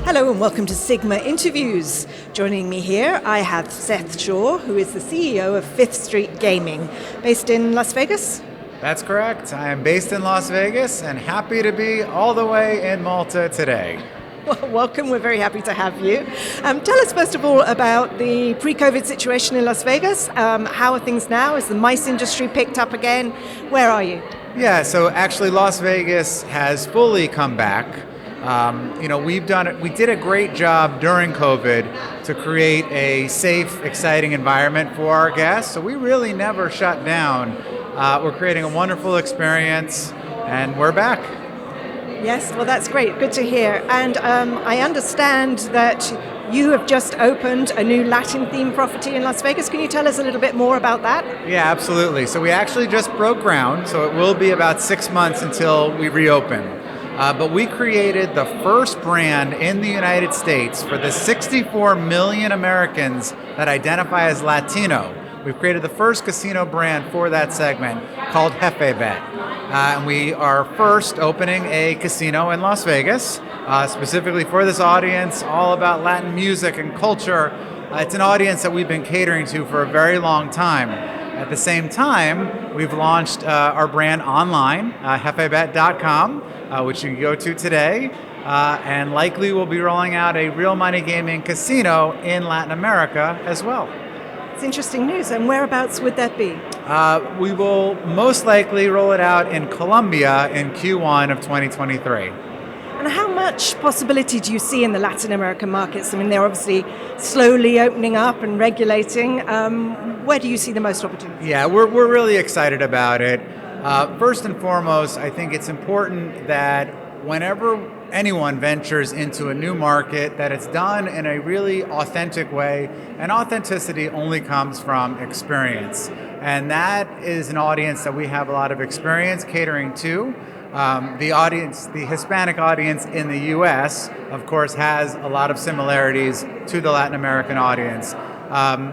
Hello and welcome to SiGMA Interviews. Joining me here, I have Seth Schorr, who is the CEO of Fifth Street Gaming, based in Las Vegas. That's correct. I am based in Las Vegas and happy to be all the way in Malta today. Well, welcome. We're very happy to have you. Tell us first of all about the pre-COVID situation in Las Vegas. How are things now? Is the MICE industry picked up again? Where are you? Yeah, so actually Las Vegas has fully come back. We did a great job during COVID to create a safe, exciting environment for our guests. So we really never shut down. We're creating a wonderful experience and we're back. Yes, well, that's great. Good to hear. And I understand that you have just opened a new Latin-themed property in Las Vegas. Can you tell us a little bit more about that? Yeah, absolutely. So we actually just broke ground, so it will be about 6 months until we reopen. But we created the first brand in the United States for the 64 million Americans that identify as Latino. We've created the first casino brand for that segment called JefeBet. And we are first opening a casino in Las Vegas, specifically for this audience, all about Latin music and culture. It's an audience that we've been catering to for a very long time. At the same time, we've launched our brand online, jefebet.com, which you can go to today. And likely we'll be rolling out a real money gaming casino in Latin America as well. It's interesting news. And whereabouts would that be? We will most likely roll it out in Colombia in Q1 of 2023. And how much possibility do you see in the Latin American markets? I mean, they're obviously slowly opening up and regulating. Where do you see the most opportunity? Yeah, we're really excited about it. First and foremost, I think it's important that whenever anyone ventures into a new market, that it's done in a really authentic way, and authenticity only comes from experience. And that is an audience that we have a lot of experience catering to. The Hispanic audience in the US, of course, has a lot of similarities to the Latin American audience.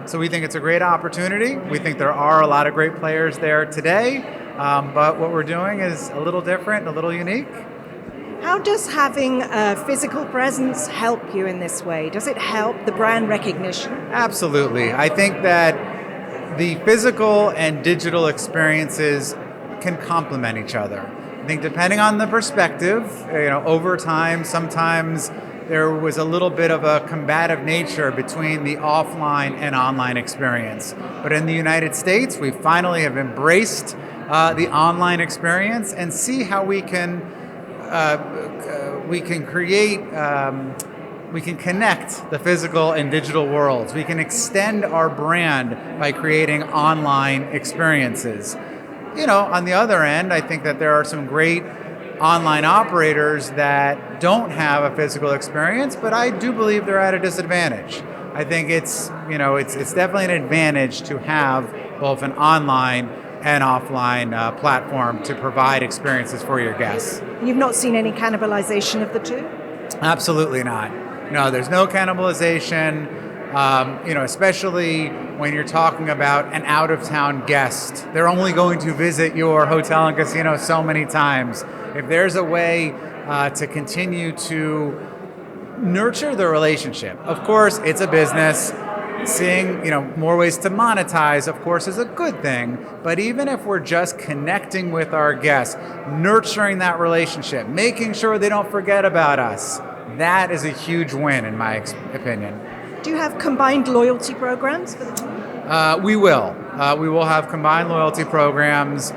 So we think it's a great opportunity. We think there are a lot of great players there today, but what we're doing is a little different, a little unique. How does having a physical presence help you in this way? Does it help the brand recognition? Absolutely. I think that the physical and digital experiences can complement each other. I think depending on the perspective, over time, sometimes there was a little bit of a combative nature between the offline and online experience. But in the United States, we finally have embraced the online experience and see how we can connect the physical and digital worlds. We can extend our brand by creating online experiences. On the other end, I think that there are some great online operators that don't have a physical experience, but I do believe they're at a disadvantage. I think it's definitely an advantage to have both an online and offline platform to provide experiences for your guests. You've not seen any cannibalization of the two? Absolutely not. No, there's no cannibalization. Especially when you're talking about an out-of-town guest. They're only going to visit your hotel and casino so many times. If there's a way to continue to nurture the relationship, of course, it's a business. Seeing more ways to monetize, of course, is a good thing. But even if we're just connecting with our guests, nurturing that relationship, making sure they don't forget about us, that is a huge win, in my opinion. Do you have combined loyalty programs for the team? We will. We will have combined loyalty programs.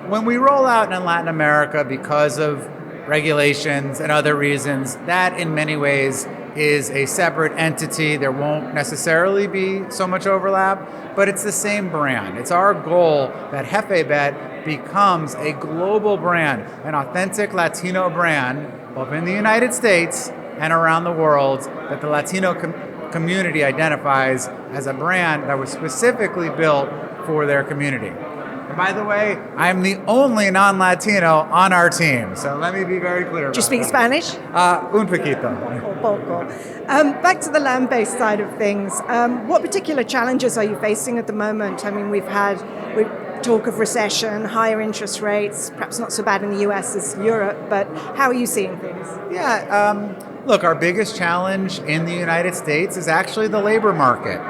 When we roll out in Latin America, because of regulations and other reasons, that in many ways is a separate entity. There won't necessarily be so much overlap, but it's the same brand. It's our goal that JefeBet becomes a global brand, an authentic Latino brand, both in the United States and around the world, that the Latino community identifies as a brand that was specifically built for their community. And by the way, I'm the only non-Latino on our team, so let me be very clear. Do you speak Spanish? Un poquito. Poco. Back to the land-based side of things. What particular challenges are you facing at the moment? I mean, we've talk of recession, higher interest rates, perhaps not so bad in the US as Europe, but how are you seeing things? Yeah, look, our biggest challenge in the United States is actually the labor market.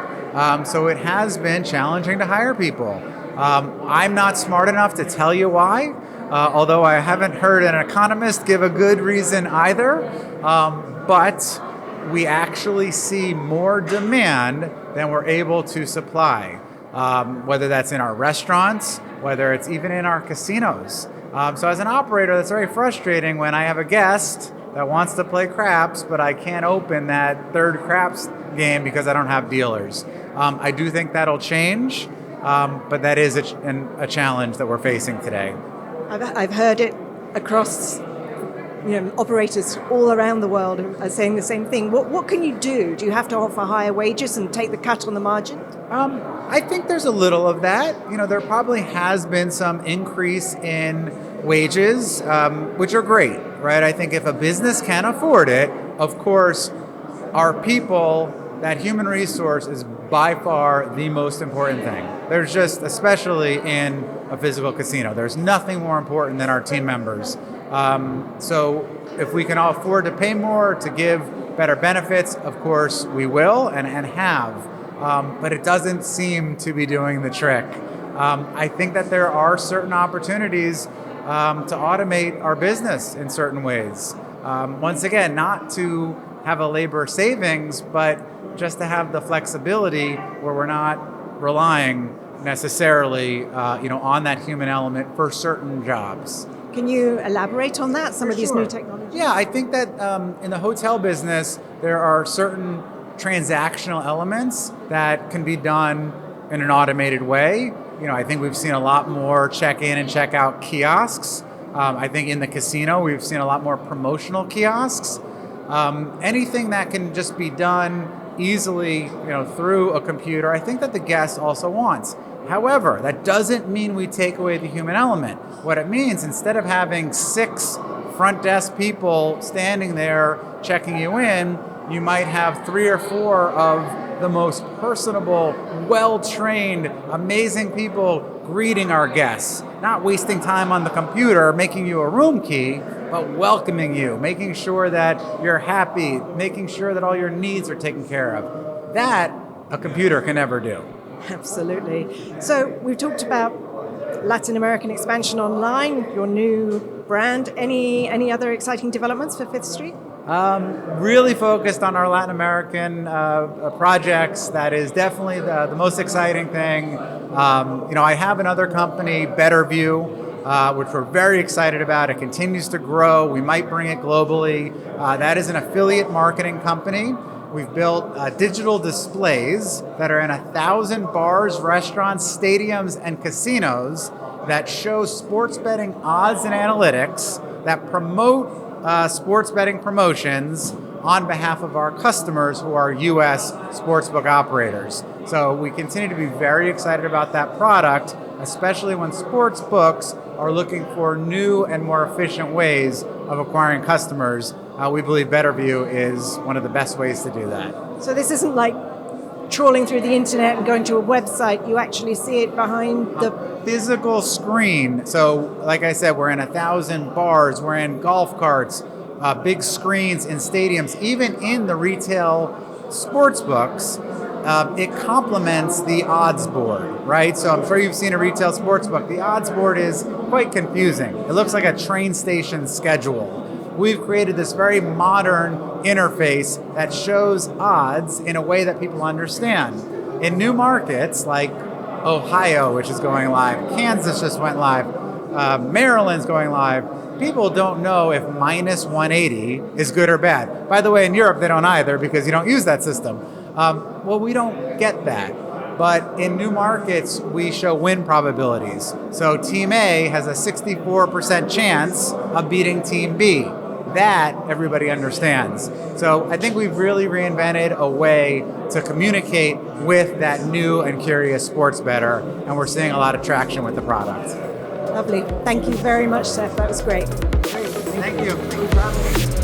So it has been challenging to hire people. I'm not smart enough to tell you why, although I haven't heard an economist give a good reason either. But we actually see more demand than we're able to supply, whether that's in our restaurants, whether it's even in our casinos. So as an operator, that's very frustrating when I have a guest that wants to play craps, but I can't open that third craps game because I don't have dealers. I do think that'll change, but that is a challenge that we're facing today. I've heard it across, operators all around the world are saying the same thing. What can you do? Do you have to offer higher wages and take the cut on the margin? I think there's a little of that. There probably has been some increase in wages, which are great, right? I think if a business can afford it, of course, our people, that human resource is by far the most important thing. There's just, especially in a physical casino, there's nothing more important than our team members. So if we can all afford to pay more, to give better benefits, of course we will and have. But it doesn't seem to be doing the trick. I think that there are certain opportunities to automate our business in certain ways. Once again, not to have a labor savings, but just to have the flexibility where we're not relying necessarily on that human element for certain jobs. Can you elaborate on that, some of these Sure. new technologies? Yeah, I think that in the hotel business, there are certain transactional elements that can be done in an automated way. I think we've seen a lot more check-in and check-out kiosks. I think in the casino, we've seen a lot more promotional kiosks. Anything that can just be done easily, through a computer, I think that the guest also wants. However, that doesn't mean we take away the human element. What it means, instead of having 6 front desk people standing there checking you in, you might have 3 or 4 of the most personable, well-trained, amazing people greeting our guests, not wasting time on the computer, making you a room key, but welcoming you, making sure that you're happy, making sure that all your needs are taken care of. That a computer can never do. Absolutely. So we've talked about Latin American expansion online, your new brand. Any other exciting developments for Fifth Street? Really focused on our Latin American projects. That is definitely the most exciting thing. I have another company, Betterview, which we're very excited about. It continues to grow. We might bring it globally. That is an affiliate marketing company. We've built digital displays that are in 1,000 bars, restaurants, stadiums, and casinos that show sports betting odds and analytics that promote sports betting promotions on behalf of our customers who are U.S. sportsbook operators. So we continue to be very excited about that product, especially when sports books are looking for new and more efficient ways of acquiring customers. We believe Betterview is one of the best ways to do that. So this isn't like trawling through the internet and going to a website. You actually see it behind the physical screen. So like I said, we're in 1,000 bars, we're in golf carts, big screens in stadiums, even in the retail sports books. It complements the odds board, right? So I'm sure you've seen a retail sports book. The odds board is quite confusing. It looks like a train station schedule. We've created this very modern interface that shows odds in a way that people understand. In new markets like Ohio, which is going live, Kansas just went live, Maryland's going live, people don't know if minus 180 is good or bad. By the way, in Europe, they don't either because you don't use that system. Well, we don't get that. But in new markets, we show win probabilities. So Team A has a 64% chance of beating Team B. That everybody understands. So I think we've really reinvented a way to communicate with that new and curious sports bettor, and we're seeing a lot of traction with the product. Lovely. Thank you very much, Seth. That was great. Thank you. Thank you for having me.